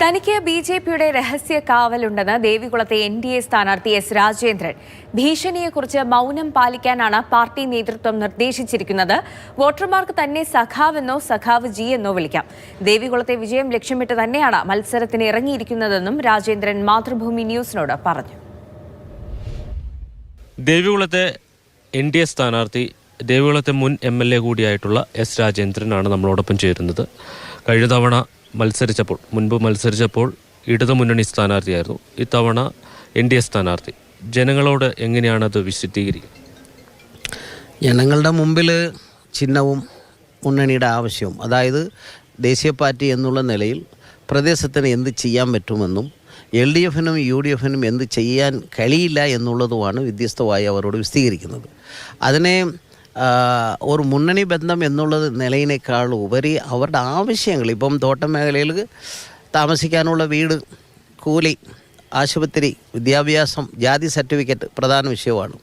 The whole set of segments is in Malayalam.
തനിക്ക് ബിജെപിയുടെ രഹസ്യ കാവലുണ്ടെന്ന് ദേവികുളത്തെ NDA സ്ഥാനാർത്ഥി S. രാജേന്ദ്രൻ. ഭീഷണിയെക്കുറിച്ച് മൗനം പാലിക്കാനാണ് പാർട്ടി നേതൃത്വം നിർദ്ദേശിച്ചിരിക്കുന്നത്. വോട്ടർമാർക്ക് തന്നെ സഖാവെന്നോ സഖാവ് ജി എന്നോ വിളിക്കാം. ദേവികുളത്തെ വിജയം ലക്ഷ്യമിട്ട് തന്നെയാണ് മത്സരത്തിന് ഇറങ്ങിയിരിക്കുന്നതെന്നും രാജേന്ദ്രൻ മാതൃഭൂമി ന്യൂസിനോട് പറഞ്ഞു. ദേവികുളത്തെ NDA സ്ഥാനാർത്ഥി ദേവികുളത്തെ മുൻ MLA കൂടിയായിട്ടുള്ള S. രാജേന്ദ്രനാണ് നമ്മളോടൊപ്പം ചേരുന്നത്. കഴിഞ്ഞ തവണ മുൻപ് മത്സരിച്ചപ്പോൾ ഇടതുമുന്നണി സ്ഥാനാർത്ഥിയായിരുന്നു. ഇത്തവണ NDA സ്ഥാനാർത്ഥി. ജനങ്ങളോട് എങ്ങനെയാണത് വിശദീകരിക്കുക? ജനങ്ങളുടെ മുമ്പിൽ ചിഹ്നവും മുന്നണിയുടെ ആവശ്യവും, അതായത് ദേശീയ പാർട്ടി എന്നുള്ള നിലയിൽ പ്രദേശത്തിന് എന്ത് ചെയ്യാൻ പറ്റുമെന്നും LDFനും UDFനും എന്ത് ചെയ്യാൻ കഴിയില്ല എന്നുള്ളതുമാണ് വ്യത്യസ്തമായി അവരോട് വിശദീകരിക്കുന്നത്. അതിനെ ഒരു മുന്നണി ബന്ധം എന്നുള്ളത് നിലയിനേക്കാൾ ഉപരി അവരുടെ ആവശ്യങ്ങൾ, ഇപ്പം തോട്ടം മേഖലയിൽ താമസിക്കാനുള്ള വീട്, കൂലി, ആശുപത്രി, വിദ്യാഭ്യാസം, ജാതി സർട്ടിഫിക്കറ്റ് പ്രധാന വിഷയമാണ്.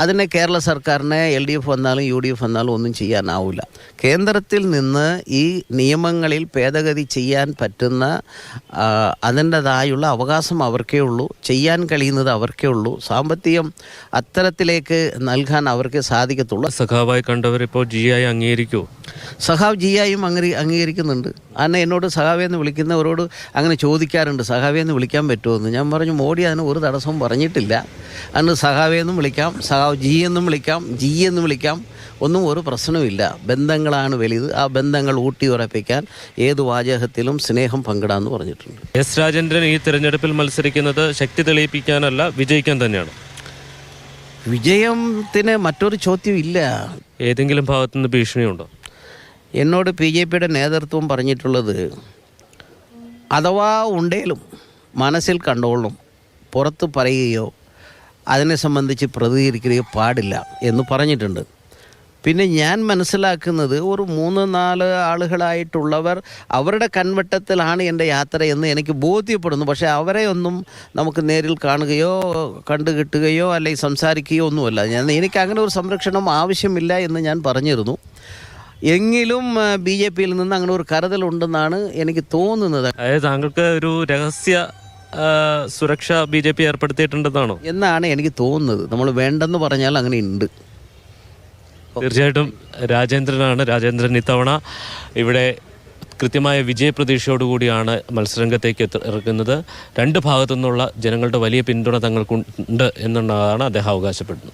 അതിനെ കേരള സർക്കാരിനെ LDF വന്നാലും UDF വന്നാലും ഒന്നും ചെയ്യാനാവില്ല. കേന്ദ്രത്തിൽ നിന്ന് ഈ നിയമങ്ങളിൽ ഭേദഗതി ചെയ്യാൻ പറ്റുന്ന അതിൻ്റെതായുള്ള അവകാശം അവർക്കേ ഉള്ളൂ, ചെയ്യാൻ കഴിയുന്നത് അവർക്കേ ഉള്ളൂ. സാമ്പത്തികം അത്തരത്തിലേക്ക് നൽകാൻ അവർക്ക് സാധിക്കത്തുള്ളൂ. സഖാവായി കണ്ടവരിപ്പോൾ ജി ആയി അംഗീകരിക്കുമോ? സഖാവ് ജി ആയും അംഗീകരിക്കുന്നുണ്ട്. അന്നെ എന്നോട് സഖാവെന്ന് വിളിക്കുന്നവരോട് അങ്ങനെ ചോദിക്കാറുണ്ട്, സഖാവെന്ന് വിളിക്കാൻ പറ്റുമോ? ഞാൻ പറഞ്ഞു, മോഡി അതിന് ഒരു തടസ്സവും പറഞ്ഞിട്ടില്ല. അന്ന് സഖാവെന്നും വിളിക്കാം, സഖാവ് ജി എന്നും വിളിക്കാം, ജി എന്നും വിളിക്കാം, ഒന്നും ഒരു പ്രശ്നവുമില്ല. ബന്ധങ്ങളാണ് വലുത്. ആ ബന്ധങ്ങൾ ഊട്ടിയുറപ്പിക്കാൻ ഏത് വാചകത്തിലും സ്നേഹം പങ്കിടാമെന്ന് പറഞ്ഞിട്ടുണ്ട്. S. രാജേന്ദ്രൻ ഈ തിരഞ്ഞെടുപ്പിൽ മത്സരിക്കുന്നത് ശക്തി തെളിയിപ്പിക്കാനല്ല, വിജയിക്കാൻ തന്നെയാണ്. വിജയത്തിന് മറ്റൊരു ചോദ്യം ഇല്ല. ഏതെങ്കിലും ഭാഗത്തുനിന്ന് ഭീഷണിയുണ്ടോ? എന്നോട് BJPയുടെ നേതൃത്വം പറഞ്ഞിട്ടുള്ളത്, അഥവാ ഉണ്ടേലും മനസ്സിൽ കണ്ടോളും, പുറത്ത് പറയുകയോ അതിനെ സംബന്ധിച്ച് പ്രതികരിക്കുകയോ പാടില്ല എന്ന് പറഞ്ഞിട്ടുണ്ട്. പിന്നെ ഞാൻ മനസ്സിലാക്കുന്നത്, ഒരു 3-4 ആളുകളായിട്ടുള്ളവർ അവരുടെ കൺവട്ടത്തിലാണ് എൻ്റെ യാത്ര എന്ന് എനിക്ക് ബോധ്യപ്പെടുന്നു. പക്ഷേ അവരെ ഒന്നും നമുക്ക് നേരിൽ കാണുകയോ കണ്ടു കിട്ടുകയോ അല്ലെങ്കിൽ സംസാരിക്കുകയോ ഒന്നുമല്ല. എനിക്ക് അങ്ങനെ ഒരു സംരക്ഷണം ആവശ്യമില്ല എന്ന് ഞാൻ പറഞ്ഞിരുന്നു. എങ്കിലും BJPയിൽ നിന്ന് അങ്ങനെ ഒരു കരുതലുണ്ടെന്നാണ് എനിക്ക് തോന്നുന്നത്. അതായത് താങ്കൾക്ക് ഒരു രഹസ്യ സുരക്ഷ BJP ഏർപ്പെടുത്തിയിട്ടുണ്ടെന്നാണോ എന്നാണ് എനിക്ക് തോന്നുന്നത്. നമ്മൾ വേണ്ടെന്ന് പറഞ്ഞാൽ അങ്ങനെ ഉണ്ട്. തീർച്ചയായിട്ടും രാജേന്ദ്രൻ ഇത്തവണ ഇവിടെ കൃത്യമായ വിജയപ്രതീക്ഷയോടുകൂടിയാണ് മത്സരരംഗത്തേക്ക് ഇറക്കുന്നത്. രണ്ട് ഭാഗത്തു നിന്നുള്ള ജനങ്ങളുടെ വലിയ പിന്തുണ തങ്ങൾക്കുണ്ട് എന്നുള്ളതാണ് അദ്ദേഹം അവകാശപ്പെടുന്നത്.